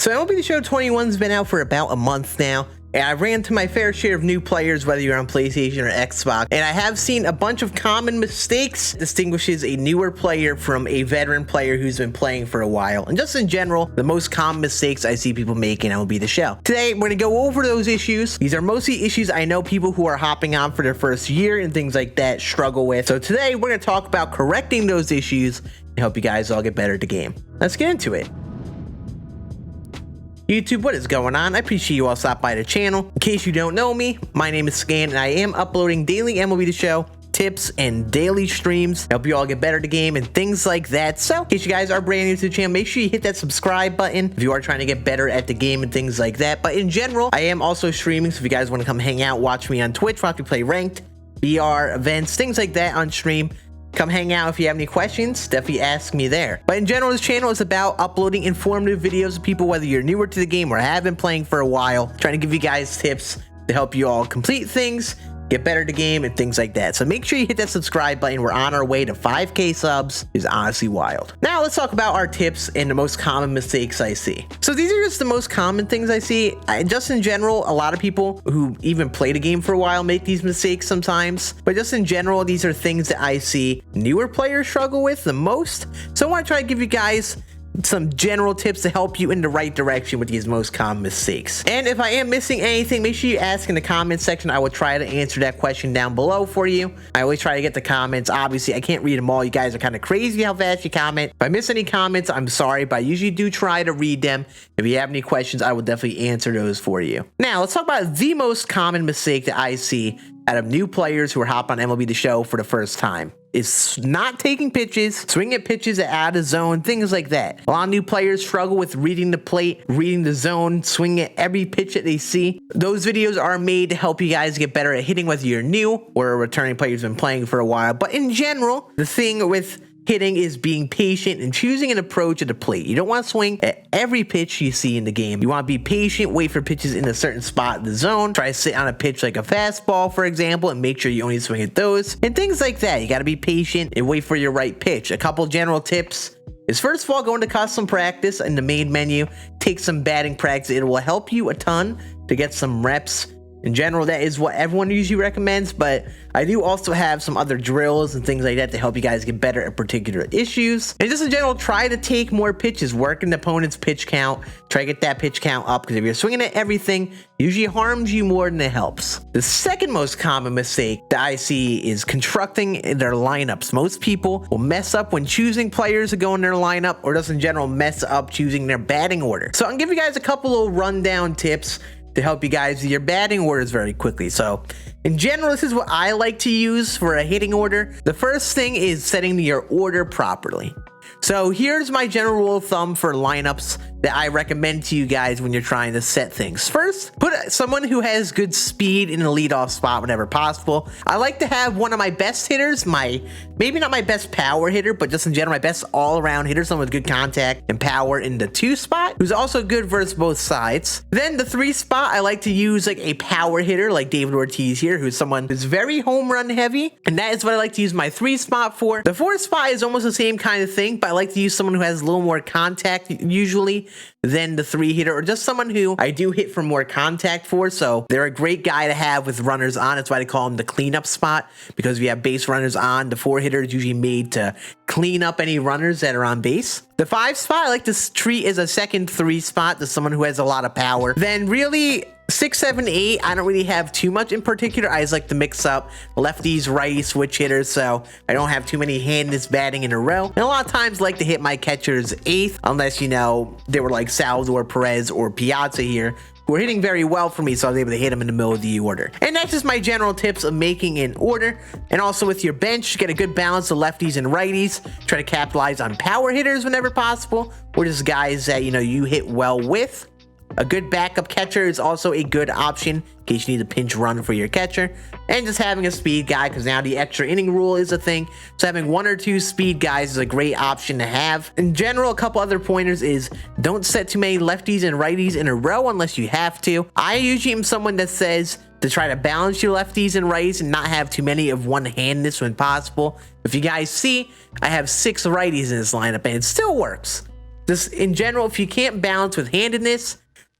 So MLB The Show 21's been out for about a month now, and I ran into my fair share of new players, whether you're on PlayStation or Xbox, and I have seen a bunch of common mistakes distinguishes a newer player from a veteran player who's been playing for a while, and just in general, the most common mistakes I see people make in MLB The Show. Today, we're going to go over those issues. These are mostly issues I know people who are hopping on for their first year and things like that struggle with. So today, we're going to talk about correcting those issues and help you guys all get better at the game. Let's get into it. YouTube, what is going on? I appreciate you all stopping by the channel. In case you don't know me, my name is Scann, and I am uploading daily MLB The Show tips and daily streams to help you all get better at the game and things like that. So in case you guys are brand new to the channel, make sure you hit that subscribe button if you are trying to get better at the game and things like that. But in general, I am also streaming, so if you guys want to come hang out, watch me on Twitch, watch me play ranked, BR, events, things like that on stream, come hang out. If you have any questions, definitely ask me there. But in general, this channel is about uploading informative videos of people, whether you're newer to the game or have been playing for a while, trying to give you guys tips to help you all complete things, get better at the game, and things like that. So make sure you hit that subscribe button. We're on our way to 5K subs. It's honestly wild. Now let's talk about our tips and the most common mistakes I see. So these are just the most common things I see. Just in general, a lot of people who even play the game for a while make these mistakes sometimes. But just in general, these are things that I see newer players struggle with the most. So I want to try to give you guys some general tips to help you in the right direction with these most common mistakes. And if I am missing anything, make sure you ask in the comments section. I will try to answer that question down below for you. I always try to get the comments. Obviously, I can't read them all. You guys are kind of crazy how fast you comment. If I miss any comments, I'm sorry, but I usually do try to read them. If you have any questions, I will definitely answer those for you. Now, let's talk about the most common mistake that I see out of new players who are hopping on MLB The Show for the first time. Is not taking pitches, swinging at pitches out of zone, things like that. A lot of new players struggle with reading the plate, reading the zone, swinging at every pitch that they see. Those videos are made to help you guys get better at hitting, whether you're new or a returning player who's been playing for a while. But in general, the thing with hitting is being patient and choosing an approach at the plate. You don't want to swing at every pitch you see in the game. You want to be patient, wait for pitches in a certain spot in the zone, try to sit on a pitch like a fastball, for example, and make sure you only swing at those, and things like that. You got to be patient and wait for your right pitch. A couple general tips is, first of all, go into custom practice in the main menu, take some batting practice. It will help you a ton to get some reps. In general, that is what everyone usually recommends, but I do also have some other drills and things like that to help you guys get better at particular issues. And just in general, try to take more pitches, work an opponent's pitch count, try to get that pitch count up, because if you're swinging at everything, it usually harms you more than it helps. The second most common mistake that I see is constructing their lineups. Most people will mess up when choosing players to go in their lineup, or just in general mess up choosing their batting order. So I'm gonna give you guys a couple of rundown tips to help you guys with your batting orders very quickly. So in general, this is what I like to use for a hitting order. The first thing is setting your order properly. So here's my general rule of thumb for lineups that I recommend to you guys when you're trying to set things. First, put someone who has good speed in the leadoff spot whenever possible. I like to have one of my best hitters, maybe not my best power hitter, but just in general, my best all-around hitter, someone with good contact and power in the 2 spot, who's also good versus both sides. Then the 3 spot, I like to use like a power hitter like David Ortiz here, who's someone who's very home run heavy, and that is what I like to use my 3 spot for. The 4 spot is almost the same kind of thing, but I like to use someone who has a little more contact usually than the 3 hitter, or just someone who I do hit for more contact for. So they're a great guy to have with runners on. That's why they call them the cleanup spot, because if you have base runners on, the 4 hitter is usually made to clean up any runners that are on base. The 5 spot I like to treat as a second 3 spot to someone who has a lot of power. Then really 6, 7, 8, I don't really have too much in particular. I just like to mix up lefties, righties, switch hitters, so I don't have too many handless batting in a row. And a lot of times I like to hit my catchers 8th, unless, you know, they were like Salvador Perez or Piazza here, who are hitting very well for me, so I was able to hit them in the middle of the order. And that's just my general tips of making an order. And also with your bench, get a good balance of lefties and righties. Try to capitalize on power hitters whenever possible, or just guys that, you know, you hit well with. A good backup catcher is also a good option in case you need a pinch run for your catcher. And just having a speed guy, because now the extra inning rule is a thing. So having 1 or 2 speed guys is a great option to have. In general, a couple other pointers is don't set too many lefties and righties in a row unless you have to. I usually am someone that says to try to balance your lefties and righties and not have too many of one-handedness when possible. If you guys see, I have 6 righties in this lineup and it still works. Just in general, if you can't balance with handedness,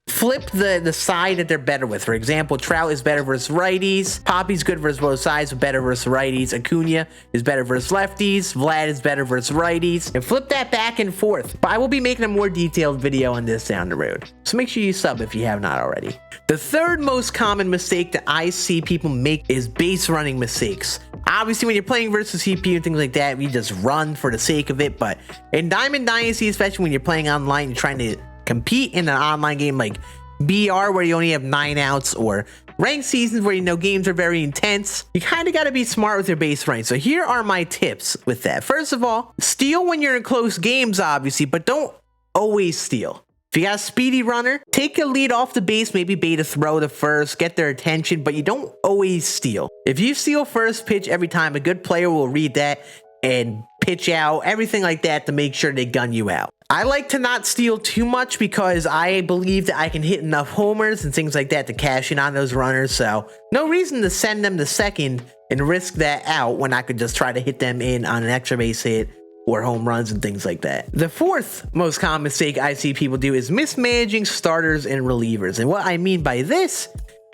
flip the side that they're better with. For example, Trout is better versus righties. Poppy's good versus both sides, but better versus righties. Acuna is better versus lefties. Vlad is better versus righties. And flip that back and forth. But I will be making a more detailed video on this down the road. So make sure you sub if you have not already. The third most common mistake that I see people make is base running mistakes. Obviously, when you're playing versus CPU and things like that, you just run for the sake of it. But in Diamond Dynasty, especially when you're playing online, you're trying to compete in an online game like BR where you only have 9 outs, or ranked seasons where you know games are very intense, you kind of got to be smart with your base running. So here are my tips with that. First of all, steal when you're in close games, obviously, but don't always steal. If you got a speedy runner, take a lead off the base, maybe bait a throw to first, get their attention, but you don't always steal. If you steal first pitch every time, a good player will read that and pitch out, everything like that to make sure they gun you out. I like to not steal too much because I believe that I can hit enough homers and things like that to cash in on those runners. So no reason to send them to second and risk that out when I could just try to hit them in on an extra base hit or home runs and things like that. The fourth most common mistake I see people do is mismanaging starters and relievers. And what I mean by this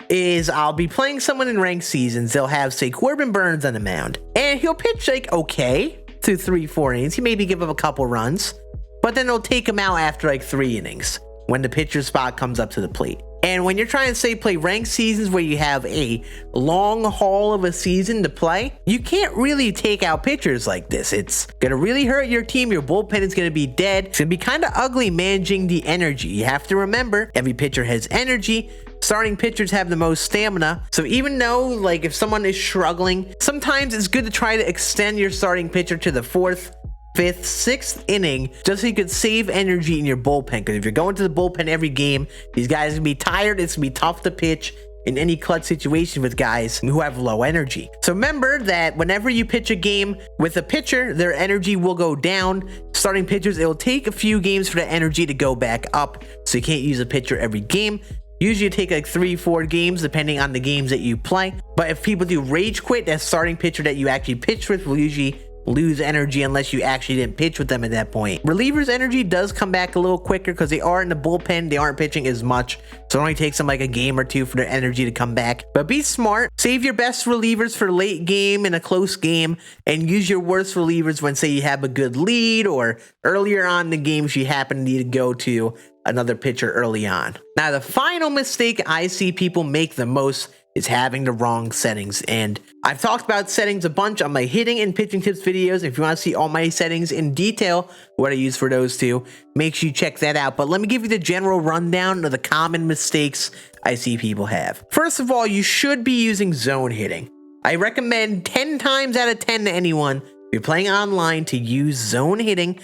is I'll be playing someone in ranked seasons. They'll have, say, Corbin Burns on the mound, and he'll pitch like okay through 3-4 innings. He maybe give up a couple runs, but then they'll take him out after like 3 innings when the pitcher spot comes up to the plate. And when you're trying to, say, play ranked seasons where you have a long haul of a season to play, you can't really take out pitchers like this. It's going to really hurt your team. Your bullpen is going to be dead. It's going to be kind of ugly managing the energy. You have to remember, every pitcher has energy. Starting pitchers have the most stamina. So even though, like, if someone is struggling, sometimes it's good to try to extend your starting pitcher to the 4th, 5th, 6th inning, just so you could save energy in your bullpen. Because if you're going to the bullpen every game, these guys are gonna be tired. It's gonna be tough to pitch in any clutch situation with guys who have low energy. So remember that whenever you pitch a game with a pitcher, their energy will go down. Starting pitchers, it will take a few games for the energy to go back up. So you can't use a pitcher every game. Usually you take like 3-4 games depending on the games that you play. But if people do rage quit, that starting pitcher that you actually pitched with will usually lose energy unless you actually didn't pitch with them at that point. Relievers' energy does come back a little quicker because they are in the bullpen. They aren't pitching as much, so it only takes them like a game or two for their energy to come back. But be smart. Save your best relievers for late game in a close game, and use your worst relievers when, say, you have a good lead or earlier on in the games you happen to need to go to another pitcher early on. Now, the final mistake I see people make the most is having the wrong settings. And I've talked about settings a bunch on my hitting and pitching tips videos. If you want to see all my settings in detail, what I use for those two, make sure you check that out. But let me give you the general rundown of the common mistakes I see people have. First of all, you should be using zone hitting. I recommend 10 times out of 10 to anyone, if you're playing online, to use zone hitting.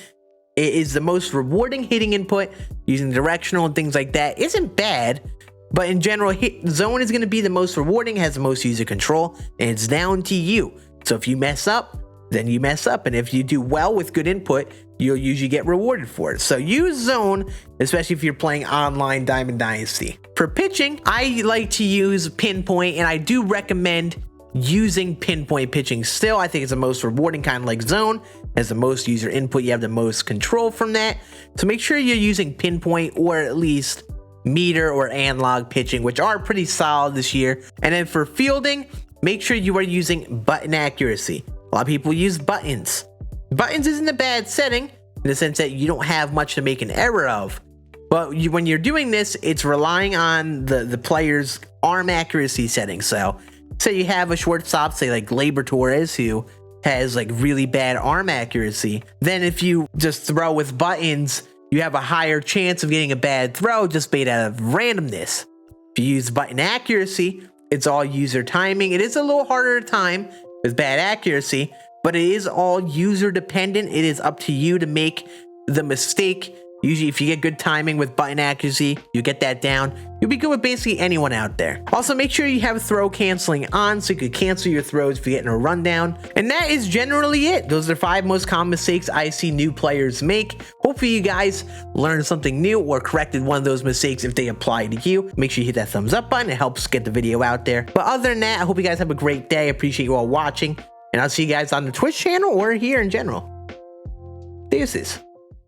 It is the most rewarding hitting input. Using directional and things like that isn't bad, but in general, zone is going to be the most rewarding, has the most user control, and it's down to you. So if you mess up, then you mess up, and if you do well with good input, you'll usually get rewarded for it. So use zone, especially if you're playing online Diamond Dynasty. For pitching, I like to use pinpoint, and I do recommend using pinpoint pitching still. I think it's the most rewarding, kind of like zone, has the most user input. You have the most control from that. So make sure you're using pinpoint or at least meter or analog pitching, which are pretty solid this year. And then for fielding, make sure you are using button accuracy. A lot of people use buttons. Buttons isn't a bad setting in the sense that you don't have much to make an error of. But when you're doing this, it's relying on the player's arm accuracy settings. So say you have a shortstop, say like Gleyber Torres, who has like really bad arm accuracy. Then if you just throw with buttons, you have a higher chance of getting a bad throw just based out of randomness. If you use button accuracy, it's all user timing. It is a little harder to time with bad accuracy, but it is all user dependent. It is up to you to make the mistake. Usually if you get good timing with button accuracy, you get that down, you'll be good with basically anyone out there. Also, make sure you have throw canceling on so you can cancel your throws if you get in a rundown. And that is generally it. Those are 5 most common mistakes I see new players make. Hopefully you guys learned something new or corrected one of those mistakes if they apply to you. Make sure you hit that thumbs up button. It helps get the video out there. But other than that, I hope you guys have a great day. I appreciate you all watching, and I'll see you guys on the Twitch channel or here in general. Deuces.